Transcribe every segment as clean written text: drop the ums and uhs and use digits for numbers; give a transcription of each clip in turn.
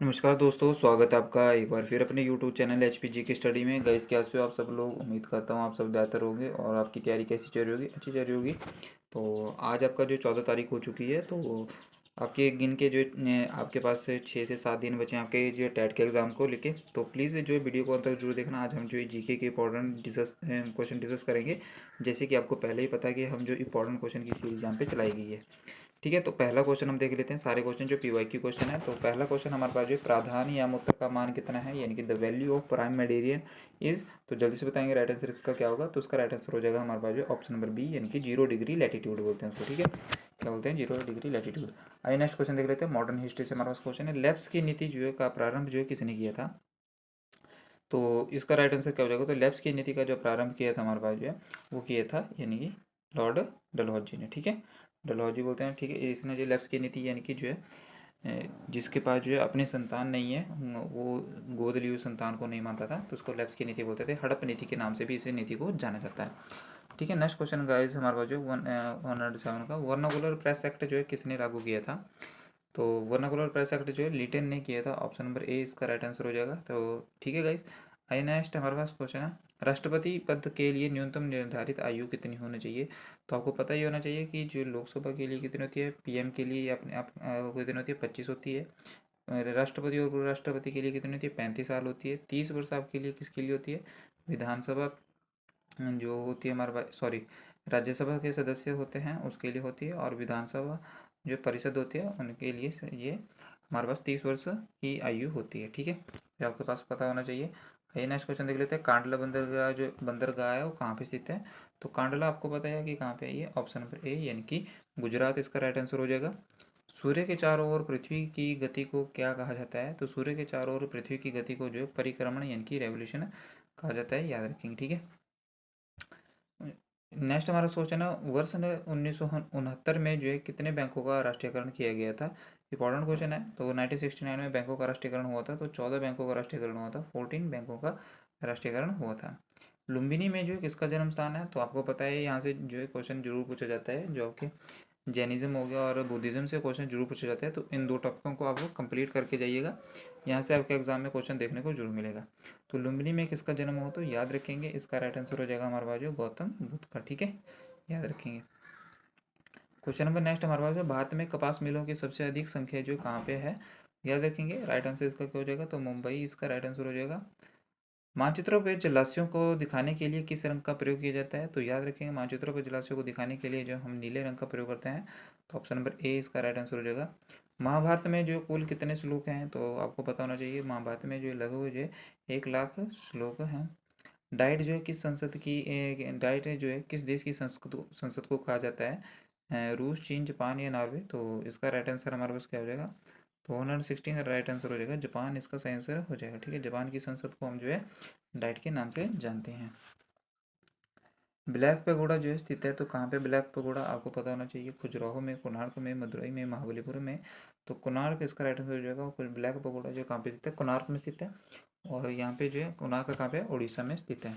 नमस्कार दोस्तों, स्वागत है आपका एक बार फिर अपने यूट्यूब चैनल एचपीजी की स्टडी में। गाइस, कैसे हो आप सब लोग? उम्मीद करता हूँ आप सब बेहतर होंगे और आपकी तैयारी कैसी चल रही होगी? अच्छी चल रही होगी। तो आज आपका जो 14 तारीख हो चुकी है, तो आपके गिन के जो आपके पास से 6 से 7 दिन बचे हैं आपके जो टेट के एग्ज़ाम को लेके। तो प्लीज़ जो वीडियो को अंत तक जरूर देखना। आज हम जो जीके के इंपॉर्टेंट क्वेश्चन डिस्कस करेंगे। जैसे कि आपको पहले ही पता है कि हम जो इंपॉर्टेंट क्वेश्चन की सीरीज यहाँ पे चलाई गई है। ठीक है, तो पहला क्वेश्चन हम देख लेते हैं। सारे क्वेश्चन जो पीवाईक्यू क्वेश्चन है। तो पहला क्वेश्चन हमारे पास जो प्राधान्य या मूत्र का मान कितना है, यानी कि the value of prime median is. तो जल्दी से बताएंगे राइट आंसर इसका क्या होगा। तो उसका राइट आंसर हो जाएगा हमारे पास जो ऑप्शन नंबर बी, यानी कि 0 डिग्री लैटिट्यूड बोलते हैं उसको। ठीक है, क्या बोलते हैं? 0 डिग्री लैटिट्यूड। आइए नेक्स्ट क्वेश्चन देख लेते हैं। मॉडर्न हिस्ट्री से हमारे पास क्वेश्चन है, लेब्स की नीति जो है का प्रारंभ जो है किसने किया था। तो इसका राइट आंसर क्या हो जाएगा? तो लेब्स की नीति का जो प्रारंभ किया था हमारे पास जो है वो किया था, यानी कि लॉर्ड डलहौजी ने। ठीक है, डलहौजी बोलते हैं। ठीक है, इसने जो लेब्स की नीति यानी कि जो है जिसके पास जो है अपनी संतान नहीं है, वो गोद ली हुई संतान को नहीं मानता था, तो उसको लेब्स की नीति बोलते थे। हड़प नीति के नाम से भी इस नीति को जाना जाता है। ठीक है, नेक्स्ट क्वेश्चन गाइस हमारे पास जो 107 का वर्नाकुलर प्रेस एक्ट जो है किसने लागू किया था। तो वर्नाकुलर प्रेस एक्ट जो है लिटन ने किया था। ऑप्शन नंबर ए इसका राइट आंसर हो जाएगा। तो ठीक है गाइस, आइए नेक्स्ट हमारे पास क्वेश्चन है, राष्ट्रपति पद के लिए न्यूनतम निर्धारित आयु कितनी होनी चाहिए। तो आपको पता ही होना चाहिए कि जो लोकसभा के लिए कितनी होती है, पीएम के लिए अपने आप कितनी होती है, 25 होती है। और राष्ट्रपति और उपराष्ट्रपति राष्ट्रपति के लिए कितनी होती है, 35 साल होती है। 30 वर्ष आपके लिए किसके लिए होती है, विधानसभा जो होती है हमारे पास, सॉरी, राज्यसभा के सदस्य होते हैं उसके लिए होती है, और विधानसभा जो परिषद होती है उनके लिए ये हमारे पास 30 वर्ष की आयु होती है। ठीक है, ये आपके पास पता होना चाहिए। ये नेक्स्ट क्वेश्चन देख लेते हैं। कांडला बंदरगाह जो बंदरगाह है वो कहाँ पे स्थित है। तो कांडला आपको पता है कि कहाँ पे है ये। ऑप्शन नंबर ए, यानी कि गुजरात इसका राइट आंसर हो जाएगा। सूर्य के चारों ओर पृथ्वी की गति को क्या कहा जाता है। तो सूर्य के चारों ओर पृथ्वी की गति को जो है परिक्रमण यानी कि रेवोल्यूशन कहा जाता है, याद रखेंगे। ठीक है, नेक्स्ट हमारा क्वेश्चन है, वर्ष 1969 में जो है कितने बैंकों का राष्ट्रीयकरण किया गया था। इंपॉर्टेंट क्वेश्चन है। तो 1969 में बैंकों का राष्ट्रीयकरण हुआ था। तो 14 बैंकों का राष्ट्रीयकरण हुआ था, 14 बैंकों का राष्ट्रीयकरण हुआ था। लुम्बिनी में जो है किसका जन्म स्थान है। तो आपको पता है यहाँ से जो है क्वेश्चन जरूर पूछा जाता है, जो आपके जैनिज्म हो गया और बुद्धिज्म से क्वेश्चन जरूर पूछे जाते हैं। तो इन दो टॉपिकों को आपको कंप्लीट करके जाइएगा, यहाँ से आपके एग्जाम में क्वेश्चन देखने को जरूर मिलेगा। तो लुम्बिनी में किसका जन्म हुआ, तो याद रखेंगे इसका राइट आंसर हो जाएगा हमारे पास जो गौतम बुद्ध का। ठीक है, याद रखेंगे। क्वेश्चन नंबर नेक्स्ट हमारे पास है, भारत में कपास मिलों की सबसे अधिक संख्या जो कहाँ पे है, याद रखेंगे। राइट आंसर इसका क्या हो जाएगा, तो मुंबई इसका राइट आंसर हो जाएगा। मानचित्रों पर जलाशयों को दिखाने के लिए किस रंग का प्रयोग किया जाता है। तो याद रखेंगे, मानचित्रों पर जलाशयों को दिखाने के लिए जो हम नीले रंग का प्रयोग करते हैं। तो ऑप्शन नंबर ए इसका राइट आंसर हो जाएगा। महाभारत में जो कुल कितने श्लोक हैं, तो आपको पता होना चाहिए। महाभारत में जो लगभग जो है 1 लाख श्लोक हैं। डाइट जो है किस संसद की डाइट जो है किस देश की संसद को कहा जाता है, रूस, चीन, जापान या नॉर्वे। तो इसका राइट आंसर हमारे पास क्या हो जाएगा, तो 116 का राइट आंसर हो जाएगा, जापान इसका सही आंसर हो जाएगा। ठीक है, जापान की संसद को हम जो है डाइट के नाम से जानते हैं। ब्लैक पैगोडा जो है स्थित है, तो कहाँ पे ब्लैक पैगोडा आपको पता होना चाहिए। खजुराहो में, कोणार्क में, मदुरई में, महाबलीपुरम में। तो कोणार्क इसका राइट आंसर हो जाएगा। और ब्लैक पैगोडा जो कहाँ पे स्थित है, कोणार्क में स्थित है। और यहाँ पे जो है कोणार्क कहाँ पे, उड़ीसा में स्थित है।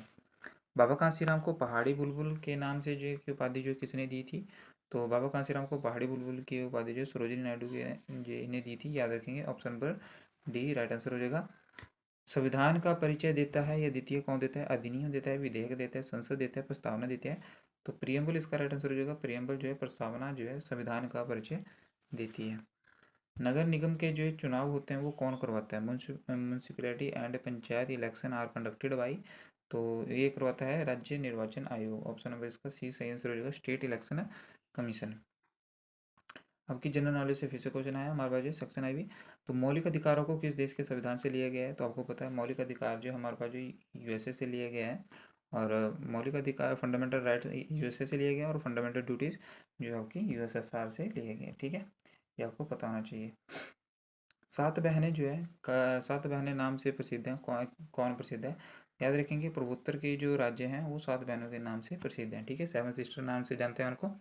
बाबा कांसीराम को पहाड़ी बुलबुल के नाम से जो की उपाधि जो किसने दी थी। तो बाबा कांसीराम को पहाड़ी बुलबुल की उपाधि जो सरोजिनी नायडू के जी ने दी थी, याद रखेंगे। Option number D right answer हो जाएगा। संविधान का परिचय देता है या द्वितीय कौन देता है, अधिनियम देता है, विधेयक देता है, संसद देता है, प्रस्तावना देता है। तो प्रियम्बल इसका राइट आंसर हो जाएगा। प्रियम्बल जो है प्रस्तावना जो है संविधान का परिचय देती है। नगर निगम के जो चुनाव होते हैं वो कौन करवाता है। Municipality and panchayat election are conducted by. तो ये करवाता है राज्य निर्वाचन आयोग। ऑप्शन नंबर इसका सी सही आंसर हो जाएगा, स्टेट इलेक्शन कमीशन। आपकी जनरल नॉलेज से फिर से क्वेश्चन आया हमारे पास जो सेक्शन आई भी। तो मौलिक अधिकारों को किस देश के संविधान से लिया गया है। तो आपको पता है मौलिक अधिकार जो हमारे पास जो यूएसए से लिया गया है। और मौलिक अधिकार फंडामेंटल राइट यूएसए से लिया गया, और फंडामेंटल ड्यूटीज जो आपकी यूएसएसआर से लिए गए। ठीक है, ये आपको पता होना चाहिए। सात बहनें जो है सात बहनें नाम से प्रसिद्ध हैं, कौन कौन प्रसिद्ध है। याद रखेंगे, पूर्वोत्तर के जो राज्य हैं वो सात बहनों के नाम से प्रसिद्ध हैं। ठीक है, सेवन सिस्टर नाम से जानते हैं उनको।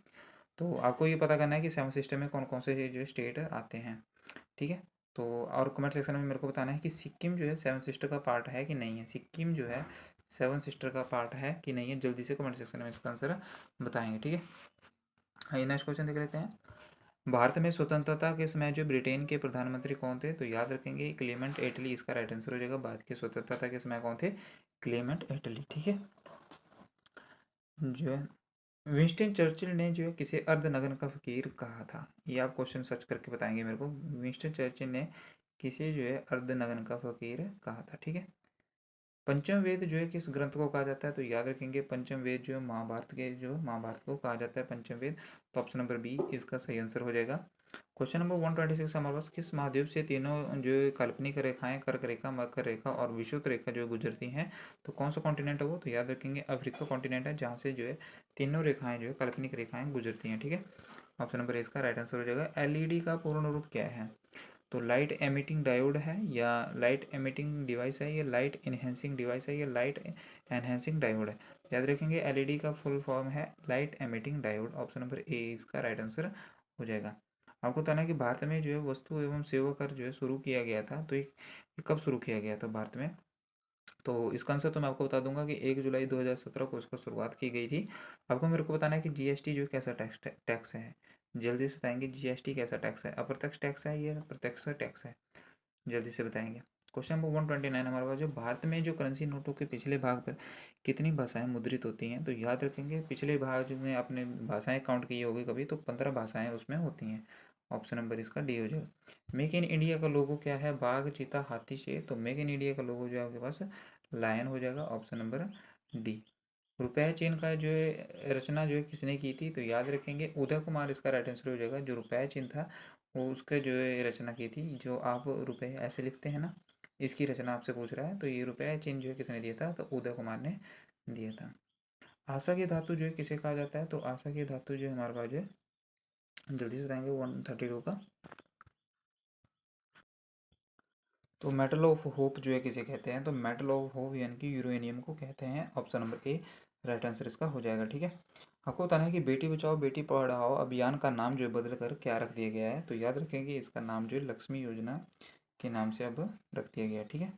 तो आपको ये पता करना है कि सेवन सिस्टर में कौन कौन से जो स्टेट आते हैं। ठीक है, तो और कमेंट सेक्शन में मेरे को बताना है कि सिक्किम जो है सेवन सिस्टर का पार्ट है कि नहीं है। सिक्किम जो है सेवन सिस्टर का पार्ट है कि नहीं है, जल्दी से कमेंट सेक्शन में इसका आंसर बताएंगे। ठीक है, आइए नेक्स्ट क्वेश्चन देख लेते हैं। भारत में स्वतंत्रता के समय जो ब्रिटेन के प्रधानमंत्री कौन थे? तो याद रखेंगे क्लेमेंट एटली इसका राइट आंसर हो जाएगा। भारत की स्वतंत्रता के समय कौन थे? क्लेमेंट एटली। ठीक है। जो है विंस्टन चर्चिल ने जो है किसे अर्धनग्न का फकीर कहा था? ये आप क्वेश्चन सर्च करके बताएंगे मेरे को। विंस्टन चर्चिल ने किसे जो है अर्धनग्न का फकीर कहा था? ठीक है। पंचम वेद जो है किस ग्रंथ को कहा जाता है? तो याद रखेंगे पंचम वेद जो महाभारत के जो महाभारत को कहा जाता है पंचम वेद। तो ऑप्शन नंबर बी इसका सही आंसर हो जाएगा। क्वेश्चन नंबर 126 हमारे पास, किस महाद्वीप से तीनों जो काल्पनिक रेखाएं कर्क रेखा, मकर रेखा और विषुवत रेखा जो गुजरती हैं? तो कौन सा कॉन्टिनेंट है वो? तो याद रखेंगे अफ्रीका कॉन्टिनेंट है, जहाँ से जो है तीनों रेखाएं जो है काल्पनिक रेखाएं गुजरती हैं। ठीक है। ऑप्शन नंबर इसका राइट आंसर हो जाएगा। एलईडी का पूर्ण रूप क्या है? तो लाइट एमिटिंग डायोड है, या लाइट एमिटिंग डिवाइस है, या लाइट इनहेंसिंग डिवाइस है, या लाइट एनहेंसिंग डायोड है? याद रखेंगे एलईडी का फुल फॉर्म है light emitting diode. Option number ए इसका राइट आंसर हो जाएगा। आपको बताना है कि भारत में जो है वस्तु एवं सेवा कर जो है शुरू किया गया था, तो ये कब शुरू किया गया था भारत में? तो इसका आंसर तो मैं आपको बता दूंगा कि 1 जुलाई 2017 को इसका शुरुआत की गई थी। आपको मेरे को बताना है कि जीएसटी जो कैसा टैक्स है। जल्दी से बताएंगे जीएसटी कैसा टैक्स है? अप्रत्यक्ष टैक्स है या प्रत्यक्ष टैक्स है? जल्दी से बताएंगे। क्वेश्चन नंबर 129 हमारे पास, जो भारत में जो करेंसी नोटों के पिछले भाग पर कितनी भाषाएं मुद्रित होती हैं? तो याद रखेंगे पिछले भाग में आपने भाषाएं काउंट की होगी कभी, तो 15 भाषाएं उसमें होती हैं। ऑप्शन नंबर इसका डी हो जाएगा। मेक इन इंडिया का लोगो क्या है? बाघ, चीता, हाथी, शेर? तो मेक इन इंडिया का लोगो जो है आपके पास लायन हो जाएगा। Option number D. रुपया चिन्ह का जो है रचना जो है किसने की थी? तो याद रखेंगे उदय कुमार इसका राइट आंसर हो जाएगा। जो रुपया चिन्ह था वो उसका जो है रचना की थी। जो आप रुपये ऐसे लिखते हैं ना, इसकी रचना आपसे पूछ रहा है, तो ये रुपया चिन्ह जो है किसने दिया था? तो उदय कुमार ने दिया था। आशा की धातु जो है किसे कहा जाता है? तो आशा की धातु जो है हमारे पास जो है, जल्दी से बताएंगे 132 का। तो मेटल ऑफ होप जो है किसे कहते हैं? तो मेटल ऑफ होप यानी कि यूरेनियम को कहते हैं। ऑप्शन नंबर ए राइट आंसर इसका हो जाएगा। ठीक है। आपको बताना है कि बेटी बचाओ बेटी पढ़ाओ अभियान का नाम जो है बदल कर क्या रख दिया गया है? तो याद रखेंगे इसका नाम जो है लक्ष्मी योजना के नाम से अब रख दिया गया है। ठीक है।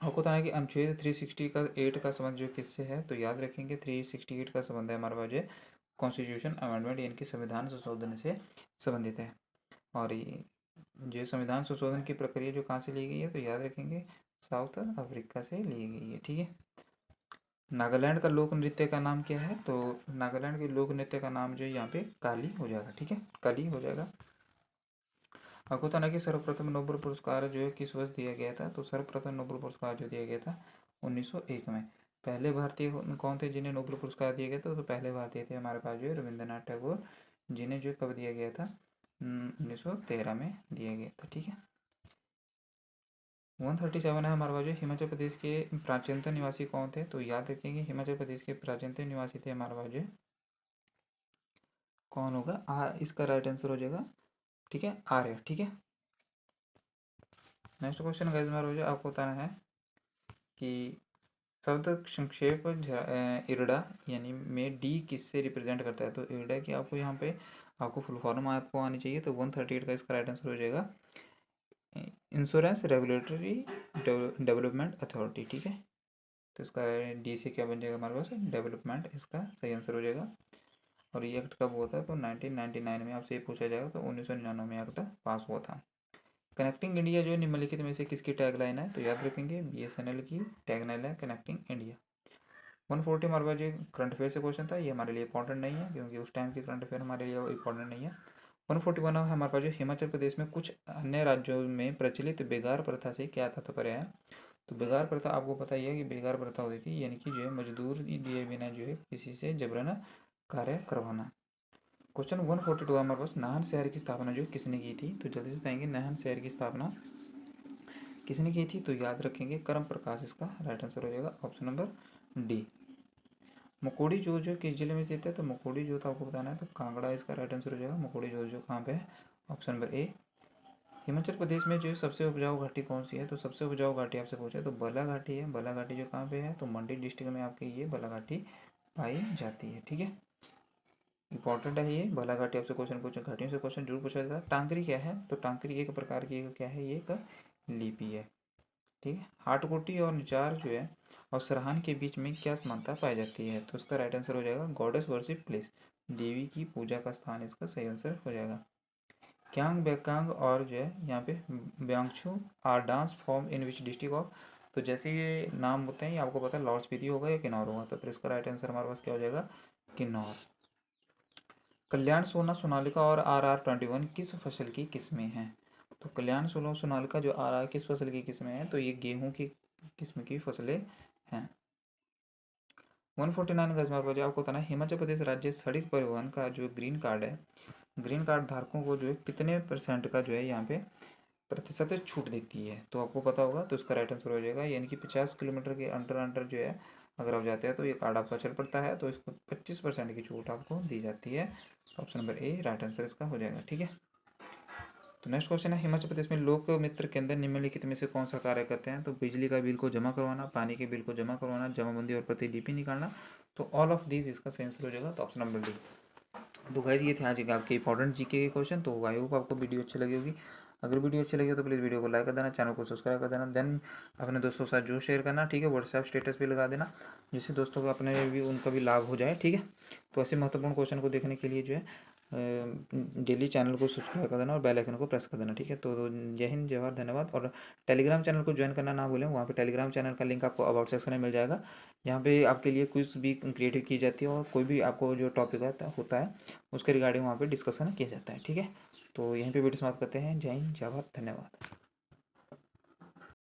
आपको बताना है कि अनुच्छेद 368 का संबंध जो किससे है? तो याद रखेंगे 368 का संबंध है हमारे पास जो कॉन्स्टिट्यूशन अमेंडमेंट यानी कि संविधान संशोधन से संबंधित है। और ये जो संविधान संशोधन की प्रक्रिया जो कहाँ से ली गई है? तो याद रखेंगे साउथ अफ्रीका से ली गई है। ठीक है। नागालैंड का लोक नृत्य का नाम क्या है? तो नागालैंड के लोक नृत्य का नाम जो है यहाँ पे काली हो जाएगा। ठीक है, काली हो जाएगा। आपको बताना कि सर्वप्रथम नोबेल पुरस्कार जो है किस वर्ष दिया गया था? तो सर्वप्रथम नोबेल पुरस्कार जो दिया गया था 1901 में। पहले भारतीय कौन थे जिन्हें नोबेल पुरस्कार दिया गया था? तो पहले भारतीय थे हमारे पास जो है रविंद्रनाथ टैगोर, जिन्हें जो कब दिया गया था? 1913 में दिया गया था। ठीक है। 137 है हमारे पास जो हिमाचल प्रदेश के प्राचीनतम निवासी कौन थे? तो याद रखेंगे हिमाचल प्रदेश के प्राचीनतम निवासी थे हमारे पास जो कौन होगा? इसका राइट आंसर हो जाएगा। ठीक है, आर्य। ठीक है। नेक्स्ट क्वेश्चन गाइस हमारा हो जाए, आपको बताना है कि शब्द संक्षेप इरडा यानी में डी किससे रिप्रेजेंट करता है? तो इरडा की आपको यहाँ पे आपको फुल फॉर्म आपको आनी चाहिए। तो 138 का इसका राइट आंसर हो जाएगा इंश्योरेंस रेगुलेटरी डेवलपमेंट अथॉरिटी। ठीक है। तो इसका डी से क्या बन जाएगा हमारे पास? डेवलपमेंट इसका सही आंसर हो जाएगा। और ये एक्ट कब हुआ था? तो 1999 में आपसे ये पूछा जाएगा। तो 1999 में एक्ट पास हुआ था। कनेक्टिंग इंडिया जो है निम्नलिखित में से किसकी टैगलाइन है? तो याद रखेंगे बीएसएनएल की टैगलाइन है कनेक्टिंग इंडिया। 140 हमारे पास जो करंट अफेयर से क्वेश्चन था, ये हमारे लिए इंपॉर्टेंट नहीं है क्योंकि उस टाइम की करंट अफेयर हमारे लिए इंपॉर्टेंट नहीं है। 141 है हमारे पास जो हिमाचल प्रदेश में कुछ अन्य राज्यों में प्रचलित बेगार प्रथा से क्या तात्पर्य है? तो बेगार प्रथा आपको पता ही है कि बेगार प्रथा होती थी, यानी कि जो है मजदूर दिए बिना जो है किसी से जबरन कार्य करवाना। क्वेश्चन 142 हमारे पास, नाहन शहर की स्थापना जो किसने की थी? तो जल्दी से बताएंगे नाहन शहर की स्थापना किसने की थी? तो याद रखेंगे कर्म प्रकाश इसका राइट आंसर हो जाएगा। Option number D. मकोड़ी जो किस जिले में स्थित है? तो मकोड़ी जो आपको बताना है, तो कांगड़ा इसका राइट आंसर हो जाएगा। मकोड़ी जो कहाँ पे है? Option number A. Himachal Pradesh में जो सबसे उपजाऊ घाटी कौन सी है? तो सबसे उपजाऊ घाटी आपसे पूछे तो बला घाटी है। बला घाटी जो कहाँ पे है? तो मंडी डिस्ट्रिक्ट में आपके ये बला घाटी पाई जाती है। ठीक है, इंपॉर्टेंट है ये बला घाटी। आपसे क्वेश्चन पूछे, घाटियों से क्वेश्चन जरूर पूछा जाता है। टांगरी क्या है? तो टांगरी एक प्रकार की क्या है? ये एक लिपि है। ठीक है। हाटकोटी और निचार जो है और सरहान के बीच में क्या समानता पाई जाती है? तो उसका राइट आंसर हो जाएगा गॉडेस वर्शिप प्लेस। देवी की पूजा का स्थान इसका सही आंसर हो जाएगा। क्यांग बेकांग और जो है यहाँ पे ब्यांगचू are dance form in which district of. तो जैसे ये नाम होते हैं ये आपको पता है लाहौल स्पीति होगा या किन्नौर होगा, तो फिर इसका राइट आंसर हमारे पास क्या हो जाएगा, किन्नौर। कल्याण सोना सोनालिका और RR21 किस फसल की किस्में हैं। तो कल्याण सोना सोनालिका जो RR किस फसल की किस्में हैं, तो ये गेहूं की किस्म की फसलें हैं। 149 गज मार्क जो आपको बताना है, हिमाचल प्रदेश राज्य सड़क परिवहन का जो ग्रीन कार्ड है, ग्रीन कार्ड धारकों को जो है कितने परसेंट का जो है यहाँ पे प्रतिशत छूट देती है, तो आपको पता होगा, तो इसका राइट आंसर हो जाएगा यानी कि 50 किलोमीटर के अंडर अंडर जो है अगर आप जाते हैं तो ये कार्ड आपका चल पड़ता है, तो इसको 25% की छूट आपको दी जाती है। तो ऑप्शन नंबर ए राइट आंसर इसका हो जाएगा। ठीक है, तो नेक्स्ट क्वेश्चन है, हिमाचल प्रदेश में लोक मित्र केंद्र निम्नलिखित में से कौन सा कार्य करते हैं। तो बिजली का बिल को जमा करवाना, पानी के बिल को जमा करवाना, जमाबंदी और प्रतिलिपि निकालना। तो ऑल ऑफ दीज इसका सही आंसर हो जाएगा। तो ऑप्शन नंबर डी। तो गाइस ये थे आज के आपके इंपॉर्टेंट जीके के क्वेश्चन। तो आई होप आपको वीडियो अच्छी लगी होगी। अगर वीडियो अच्छी लगी तो प्लीज़ वीडियो को लाइक कर देना, चैनल को सब्सक्राइब कर देना, देन अपने दोस्तों के साथ जो शेयर करना, ठीक है, व्हाट्सएप स्टेटस भी लगा देना, जिससे दोस्तों को अपने भी उनका भी लाभ हो जाए। ठीक है, तो ऐसे महत्वपूर्ण क्वेश्चन को देखने के लिए जो है डेली चैनल को सब्सक्राइब कर देना और बेल आइकन को प्रेस कर देना। ठीक है, तो जय हिंद, जय भारत, धन्यवाद। और टेलीग्राम चैनल को ज्वाइन करना ना भूलें, वहाँ पे टेलीग्राम चैनल का लिंक आपको अबाउट सेक्शन में मिल जाएगा। यहाँ पे आपके लिए क्विज भी क्रिएटिव की जाती है और कोई भी आपको जो टॉपिक होता है उसके रिगार्डिंग वहाँ पे डिस्कशन किया जाता है। ठीक है, तो यहीं पे वीडियो समाप्त करते हैं। जय हिंद, जय भारत, धन्यवाद।